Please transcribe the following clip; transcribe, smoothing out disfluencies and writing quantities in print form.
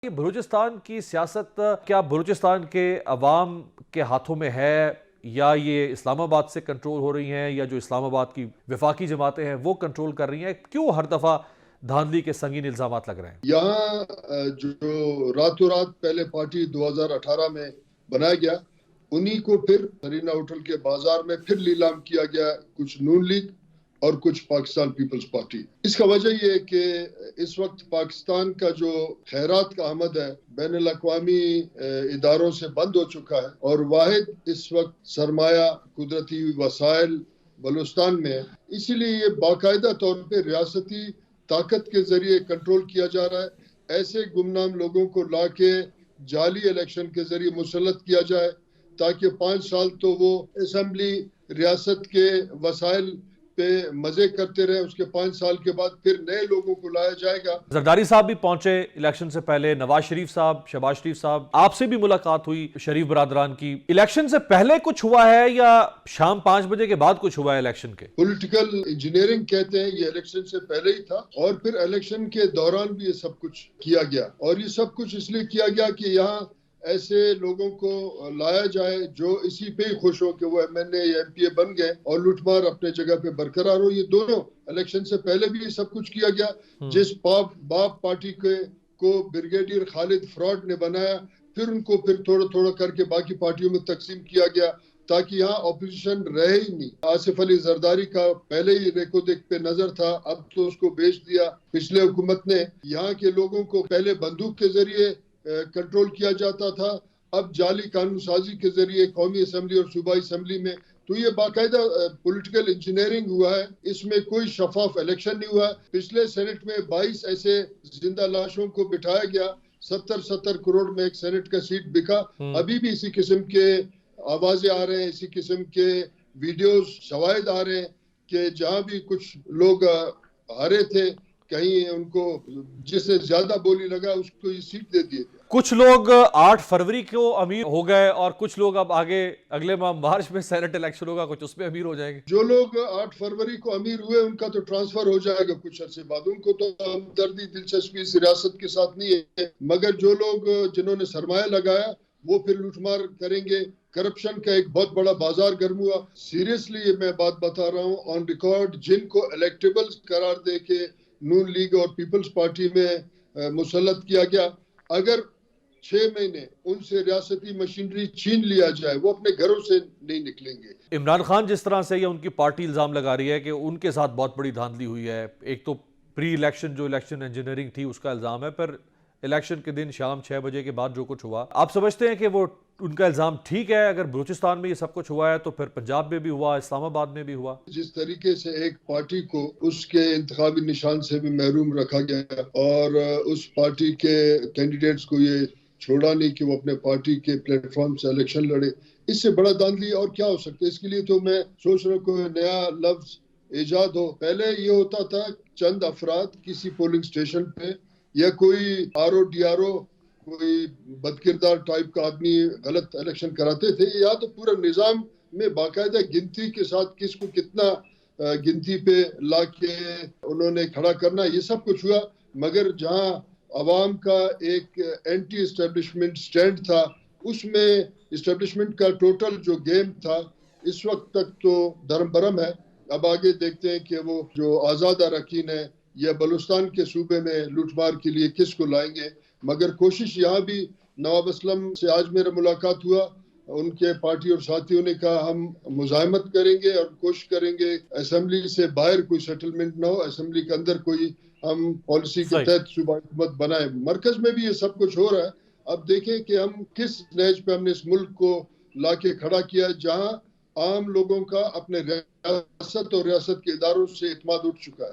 ये बलूचिस्तान की सियासत क्या बलूचिस्तान के अवाम के हाथों में है या ये इस्लामाबाद से कंट्रोल हो रही हैं या जो इस्लामाबाद की वफाकी जमातें हैं वो कंट्रोल कर रही हैं? क्यों हर दफा धांधली के संगीन इल्जाम लग रहे हैं? यहाँ जो रातों रात पहले पार्टी 2018 में बनाया गया, उन्हीं को फिर सरीना होटल के बाजार में फिर नीलाम किया गया, कुछ नून लीग और कुछ पाकिस्तान पीपल्स पार्टी। इसका वजह यह है कि इस वक्त पाकिस्तान का जो खैरात का आमद है बैनुल अक़वामी इदारों से बंद हो चुका है और वाहिद इस वक्त सरमाया कुदरती वसाइल बलूचिस्तान में है। इसीलिए ये बाकायदा तौर पे रियासती ताकत के जरिए कंट्रोल किया जा रहा है। ऐसे गुमनाम लोगों को लाके जाली इलेक्शन के जरिए मुसल्लत किया जाए ताकि 5 साल तो वो असेंबली रियासत के वसाइल पे मजे करते रहे, उसके 5 साल के बाद फिर नए लोगों को लाया जाएगा। जरदारी साहब भी पहुंचे इलेक्शन से पहले, नवाज शरीफ साहब, शहबाज शरीफ साहब, आपसे भी मुलाकात हुई शरीफ बरादरान की। इलेक्शन से पहले कुछ हुआ है या शाम 5 बजे के बाद कुछ हुआ है इलेक्शन के? पॉलिटिकल इंजीनियरिंग कहते हैं, ये इलेक्शन से पहले ही था और फिर इलेक्शन के दौरान भी ये सब कुछ किया गया। और ये सब कुछ इसलिए किया गया कि यहाँ ऐसे लोगों को लाया जाए जो इसी पे ही खुश हो कि वो एमएनए या एमपीए बन गए और लूटमार अपने जगह पे बरकरार हो। ये दोनों इलेक्शन से पहले भी ये सब कुछ किया गया। जिस बाप पार्टी को ब्रिगेडियर खालिद फ्रॉड ने बनाया, फिर उनको फिर थोड़ा थोड़ा करके बाकी पार्टियों में तकसीम किया गया ताकि यहाँ ऑपोजिशन रहे ही नहीं। आसिफ अली जरदारी का पहले ही रेको देख पे नजर था, अब तो उसको बेच दिया पिछले हुकूमत ने। यहाँ के लोगों को पहले बंदूक के जरिए कंट्रोल किया जाता था, अब जाली कानून साजी के जरिए कौमी असेंबली और सूबाई असेंबली में। तो ये बाकायदा पॉलिटिकल इंजीनियरिंग हुआ है, इसमें कोई शफाफ इलेक्शन नहीं हुआ। पिछले सेनेट में 22 ऐसे जिंदा लाशों को बिठाया गया, 70 करोड़ में एक सेनेट का सीट बिका। अभी भी इसी किस्म के आवाजें आ रहे हैं, इसी किस्म के वीडियोस शवाहिद आ रहे हैं कि जहां भी कुछ लोग हारे थे, कहीं उनको जिससे ज्यादा बोली लगा उसको ये सीट दे दिए। कुछ लोग 8 फरवरी को अमीर हो गए और कुछ लोग अब आगे अगले माह मार्च में सेनेट इलेक्शन होगा, कुछ उसमें अमीर हो जाएंगे। जो लोग 8 फरवरी को अमीर हुए उनका तो ट्रांसफर हो जाएगा कुछ अरसे बाद, उनको तो हमदर्दी दिलचस्पी इस रियासत के साथ नहीं है। मगर जो लोग जिन्होंने सरमाया लगाया वो फिर लूटमार करेंगे। करप्शन का एक बहुत बड़ा बाजार गर्म हुआ। सीरियसली ये मैं बात बता रहा हूँ ऑन रिकॉर्ड, जिनको इलेक्टेबल करार दे के नून लीग और पीपल्स पार्टी में मुसल्लत किया गया, अगर 6 महीने उनसे रियासती मशीनरी छीन लिया जाए वो अपने घरों से नहीं निकलेंगे। इमरान खान जिस तरह से या उनकी पार्टी इल्जाम लगा रही है कि उनके साथ बहुत बड़ी धांधली हुई है, एक तो प्री इलेक्शन जो इलेक्शन इंजीनियरिंग थी उसका इल्जाम है, पर इलेक्शन के दिन शाम 6 बजे के बाद जो कुछ हुआ, आप समझते हैं कि वो उनका इल्जाम ठीक है? अगर बलूचिस्तान में ये सब कुछ हुआ है तो फिर पंजाब में भी हुआ, इस्लामाबाद में भी हुआ। जिस तरीके से एक पार्टी को उसके इंतखाबी निशान से भी महरूम रखा गया और उस पार्टी के कैंडिडेट्स को ये छोड़ा नहीं कि वो अपने पार्टी के प्लेटफॉर्म से इलेक्शन लड़े, इससे बड़ा धांधली और क्या हो सकता है? इसके लिए तो मैं सोच रहा हूँ कोई नया लफ्ज ईजाद हो। पहले ये होता था चंद अफराद किसी पोलिंग स्टेशन पे या कोई RO कोई बदकिरदार टाइप का आदमी गलत इलेक्शन कराते थे, या तो पूरा निजाम में बाकायदा गिनती के साथ किसको कितना गिनती पे लाके उन्होंने खड़ा करना, ये सब कुछ हुआ। मगर जहां अवाम का एक एंटी एस्टेब्लिशमेंट स्टैंड था, उसमें एस्टेब्लिशमेंट का टोटल जो गेम था इस वक्त तक तो धर्म बरम है। अब आगे देखते हैं कि वो जो आज़ाद अरकान है या बलूचिस्तान के सूबे में लूटमार के लिए किसको लाएंगे। मगर कोशिश यहाँ भी, नवाब असलम से आज मेरा मुलाकात हुआ, उनके पार्टी और साथियों ने कहा हम मुजाहिमत करेंगे और कोशिश करेंगे असेंबली से बाहर कोई सेटलमेंट ना हो, असेंबली के अंदर कोई हम पॉलिसी के तहत सूबा हुकूमत बनाए। मरकज में भी ये सब कुछ हो रहा है। अब देखें कि हम किस नहज पे हमने इस मुल्क को लाके खड़ा किया जहाँ आम लोगों का अपने रियासत और रियासत के इदारों से इत्मीनान उठ चुका है।